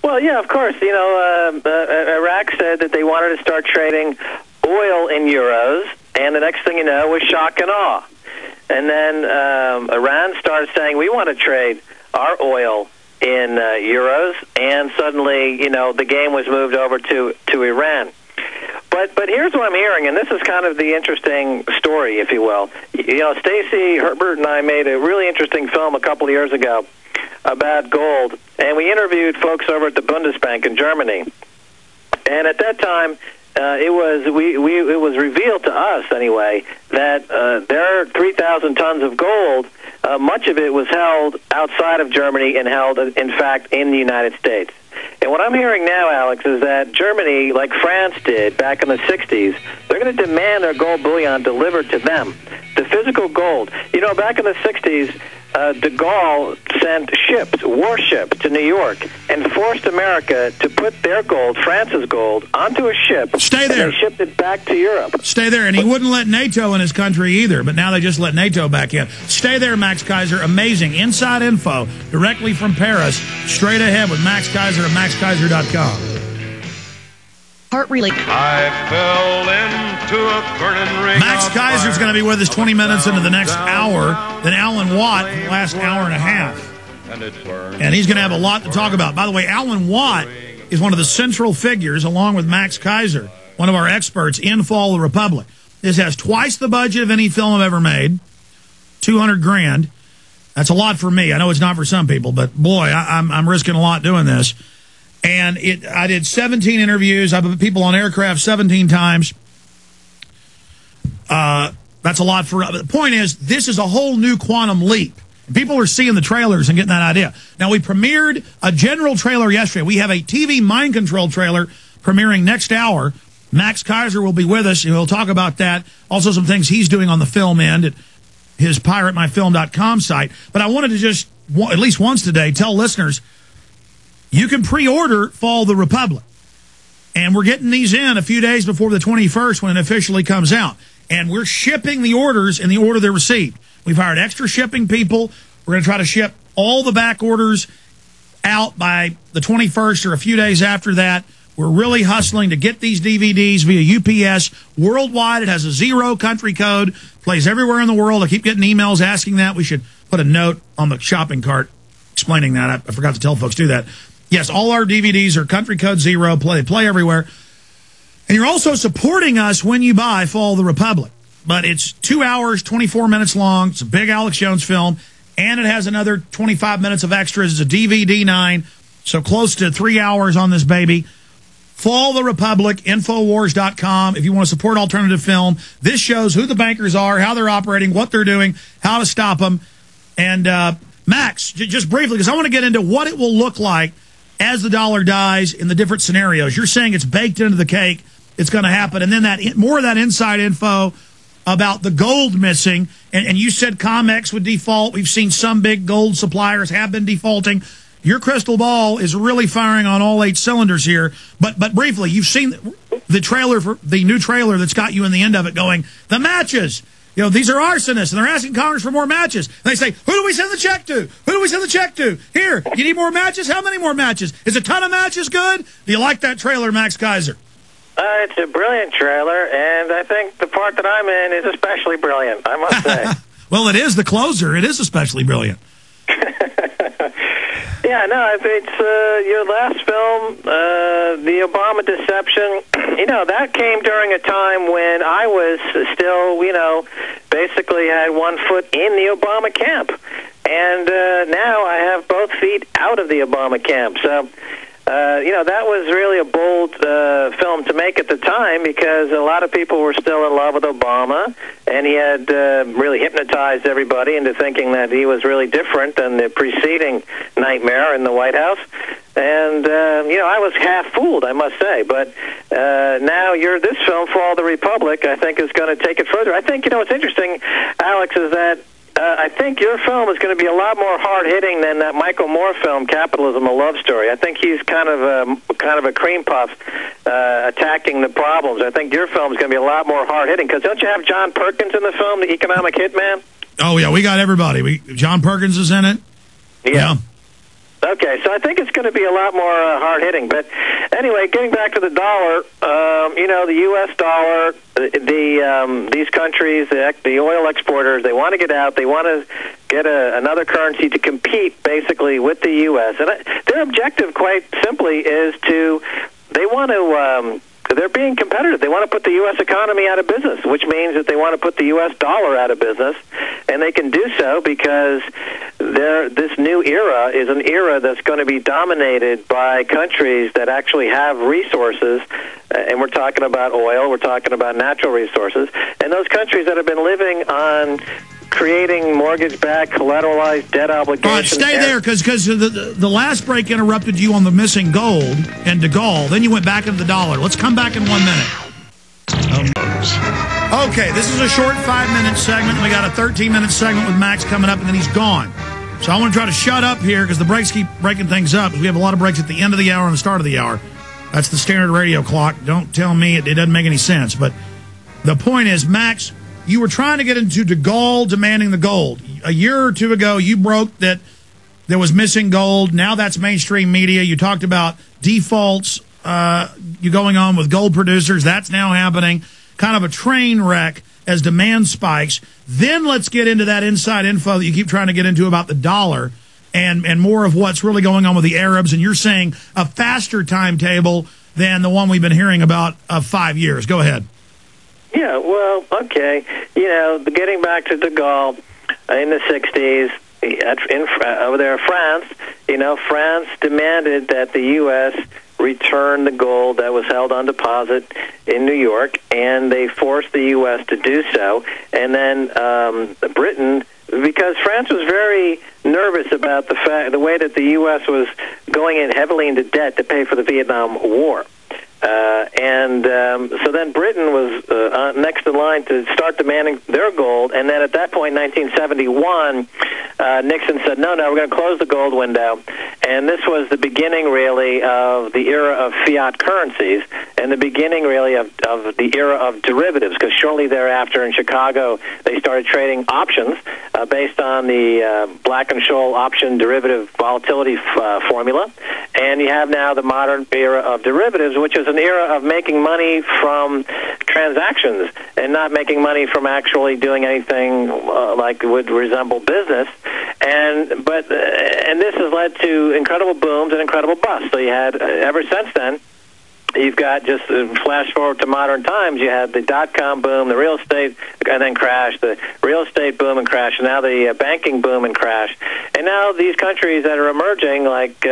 Well, yeah, of course. You know, Iraq said that they wanted to start trading oil in euros, and the next thing you know was shock and awe. And then Iran started saying, we want to trade our oil in euros, and suddenly, you know, the game was moved over to Iran. But here's what I'm hearing, and this is kind of the interesting story, if you will. You know, Stacey Herbert and I made a really interesting film a couple of years ago about gold, and we interviewed folks over at the Bundesbank in Germany. And at that time, it was revealed to us anyway that their 3,000 tons of gold, much of it was held outside of Germany and held, in fact, in the United States. And what I'm hearing now, Alex, is that Germany, like France did back in the 60s, they're going to demand their gold bullion delivered to them, the physical gold. You know, back in the 60s, de Gaulle sent ships, warships, to New York and forced America to put their gold, France's gold, onto a ship. Stay there. And they shipped it back to Europe. Stay there. And he wouldn't let NATO in his country either, but now they just let NATO back in. Stay there, Max Keiser. Amazing. Inside info directly from Paris. Straight ahead with Max Keiser at maxkeiser.com. Heart really. I fell into a burning ring. Max Keiser's going to be with us 20 minutes into the next hour. Then Alan Watt for the last hour and a half. And he's going to have a lot to talk about. By the way, Alan Watt is one of the central figures, along with Max Keiser, one of our experts in Fall of the Republic. This has twice the budget of any film I've ever made, $200,000. That's a lot for me. I know it's not for some people, but boy, I'm risking a lot doing this. And I did 17 interviews. I put people on aircraft 17 times. That's a lot for. The point is, this is a whole new quantum leap. People are seeing the trailers and getting that idea. Now, we premiered a general trailer yesterday. We have a TV mind control trailer premiering next hour. Max Keiser will be with us, and we'll talk about that. Also, some things he's doing on the film end at his piratemyfilm.com site. But I wanted to just, at least once today, tell listeners, you can pre-order Fall of the Republic. And we're getting these in a few days before the 21st when it officially comes out. And we're shipping the orders in the order they're received. We've hired extra shipping people. We're going to try to ship all the back orders out by the 21st or a few days after that. We're really hustling to get these DVDs via UPS worldwide. It has a 0 country code, plays everywhere in the world. I keep getting emails asking that. We should put a note on the shopping cart explaining that. I forgot to tell folks do that. Yes, all our DVDs are country code 0, play everywhere. And you're also supporting us when you buy Fall of the Republic. But it's 2 hours, 24 minutes long. It's a big Alex Jones film. And it has another 25 minutes of extras. It's a DVD 9. So close to 3 hours on this baby. Fall of the Republic, Infowars.com. If you want to support alternative film, this shows who the bankers are, how they're operating, what they're doing, how to stop them. And Max, just briefly, because I want to get into what it will look like as the dollar dies in the different scenarios. You're saying it's baked into the cake. It's going to happen. And then that more of that inside info about the gold missing. And you said COMEX would default. We've seen some big gold suppliers have been defaulting. Your crystal ball is really firing on all 8 cylinders here. But briefly, you've seen the trailer for the new trailer that's got you in the end of it going, the matches. You know, these are arsonists, and they're asking Congress for more matches. And they say, who do we send the check to? Who do we send the check to? Here, you need more matches? How many more matches? Is a ton of matches good? Do you like that trailer, Max Keiser? It's a brilliant trailer, and I think the part that I'm in is especially brilliant, I must say. Well, it is the closer. It is especially brilliant. Yeah, no, it's your last film, the Obama Deception. You know, that came during a time when I was still, you know, basically had one foot in the Obama camp. And now I have both feet out of the Obama camp. So, you know, that was really a bold film to make at the time because a lot of people were still in love with Obama, and he had really hypnotized everybody into thinking that he was really different than the preceding nightmare in the White House. And, you know, I was half fooled, I must say. But now this film, Fall of the Republic, I think is going to take it further. I think, you know, what's interesting, Alex, is that I think your film is going to be a lot more hard-hitting than that Michael Moore film, Capitalism: A Love Story. I think he's kind of a cream puff attacking the problems. I think your film is going to be a lot more hard-hitting because don't you have John Perkins in the film, the economic hitman? Oh, yeah, we got everybody. John Perkins is in it. Yeah. Okay, so I think it's going to be a lot more hard-hitting. But anyway, getting back to the dollar, the U.S. dollar, these countries, the oil exporters, they want to get out. They want to get another currency to compete, basically, with the U.S. And their objective, quite simply, is they want to... they're being competitive. They want to put the U.S. economy out of business, which means that they want to put the U.S. dollar out of business, and they can do so because this new era is an era that's going to be dominated by countries that actually have resources, and we're talking about oil, we're talking about natural resources, and those countries that have been living on creating mortgage-backed, collateralized debt obligations. All right, stay there, because the last break interrupted you on the missing gold and de Gaulle. Then you went back into the dollar. Let's come back in 1 minute. Okay, this is a short 5-minute segment. We got a 13-minute segment with Max coming up, and then he's gone. So I want to try to shut up here because the breaks keep breaking things up. We have a lot of breaks at the end of the hour and the start of the hour. That's the standard radio clock. Don't tell me it doesn't make any sense. But the point is, Max, you were trying to get into de Gaulle demanding the gold. A year or two ago, you broke that there was missing gold. Now that's mainstream media. You talked about defaults you going on with gold producers. That's now happening. Kind of a train wreck as demand spikes. Then let's get into that inside info that you keep trying to get into about the dollar and more of what's really going on with the Arabs. And you're saying a faster timetable than the one we've been hearing about of 5 years. Go ahead. Yeah, well, okay. Getting back to de Gaulle in the 60s, over there in France, France demanded that the U.S. return the gold that was held on deposit in New York, and they forced the U.S. to do so. And then Britain, because France was very nervous about the way that the U.S. was going in heavily into debt to pay for the Vietnam War. So then Britain was next in line to start demanding their gold, and then at that point, 1971, Nixon said, no, we're going to close the gold window, and this was the beginning, really, of the era of fiat currencies, and the beginning, really, of the era of derivatives, because shortly thereafter in Chicago, they started trading options based on the Black-Scholes option derivative volatility formula, and you have now the modern era of derivatives, which is an era of making money from transactions and not making money from actually doing anything like would resemble business. And this has led to incredible booms and incredible busts. So you had, ever since then, you've got, just flash forward to modern times, you had the dot-com boom, the real estate, and then crash, the real estate boom and crash, and now the banking boom and crash. And now these countries that are emerging, like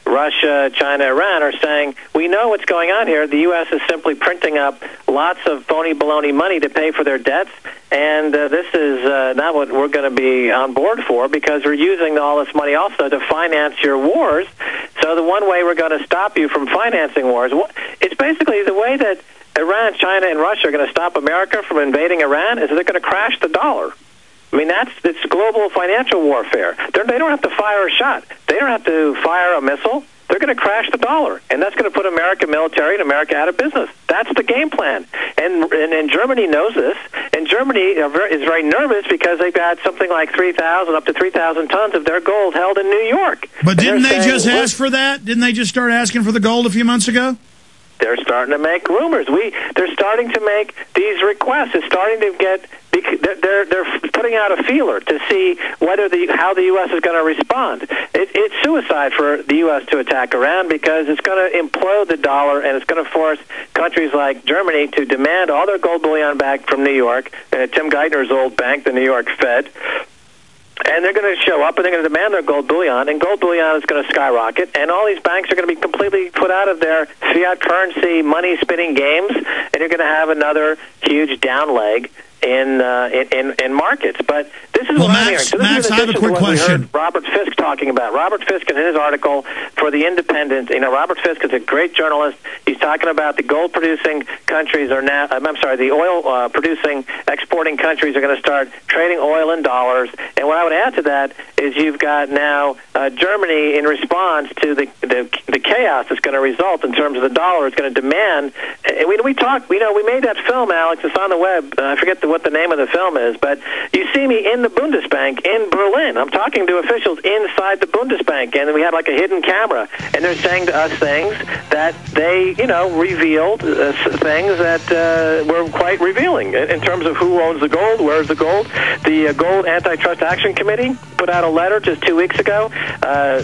Russia, China, Iran, are saying, we know what's going on here. The U.S. is simply printing up lots of phony baloney money to pay for their debts, and this is not what we're going to be on board for, because we're using all this money also to finance your wars. So the one way we're going to stop you from financing wars, it's basically the way that Iran, China, and Russia are going to stop America from invading Iran is they're going to crash the dollar. I mean, it's global financial warfare. They don't have to fire a shot. They don't have to fire a missile. They're going to crash the dollar, and that's going to put American military and America out of business. That's the game plan. And Germany knows this, and Germany is very nervous because they've got something like 3,000, up to 3,000 tons of their gold held in New York. But didn't they just ask for that? Didn't they just start asking for the gold a few months ago? They're starting to make rumors. They're starting to make these requests. It's starting to get. They're putting out a feeler to see how the U.S. is going to respond. It's suicide for the U.S. to attack Iran because it's going to implode the dollar, and it's going to force countries like Germany to demand all their gold bullion back from New York, Tim Geithner's old bank, the New York Fed. And they're going to show up, and they're going to demand their gold bullion, and gold bullion is going to skyrocket, and all these banks are going to be completely put out of their fiat currency money-spinning games, and you're going to have another huge down leg in markets. But this is what I'm hearing. So Max, I have a quick question. Robert Fisk talking about. Robert Fisk in his article for The Independent, Robert Fisk is a great journalist. He's talking about the gold-producing countries are now, the oil-producing, exporting countries are going to start trading oil in dollars. And what I would add to that is you've got now Germany, in response to the chaos that's going to result in terms of the dollar, is going to demand. And we talked. We made that film, Alex. It's on the web. I forget what the name of the film is, but you see me in the Bundesbank in Berlin. I'm talking to officials inside the Bundesbank, and we had like a hidden camera, and they're saying to us things that they, revealed things that were quite revealing in terms of who owns the gold, where's the gold. The Gold Antitrust Action Committee put out a letter just 2 weeks ago,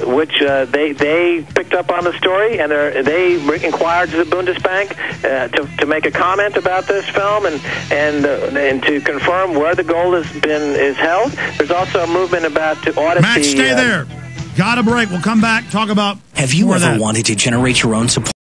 which they picked up on the story, and they inquired to the Bundesbank to make a comment about this film and to confirm where the gold is held. There's also a movement about to audit. Max, stay there. Got a break. We'll come back, talk about. Have you ever wanted to generate your own supply?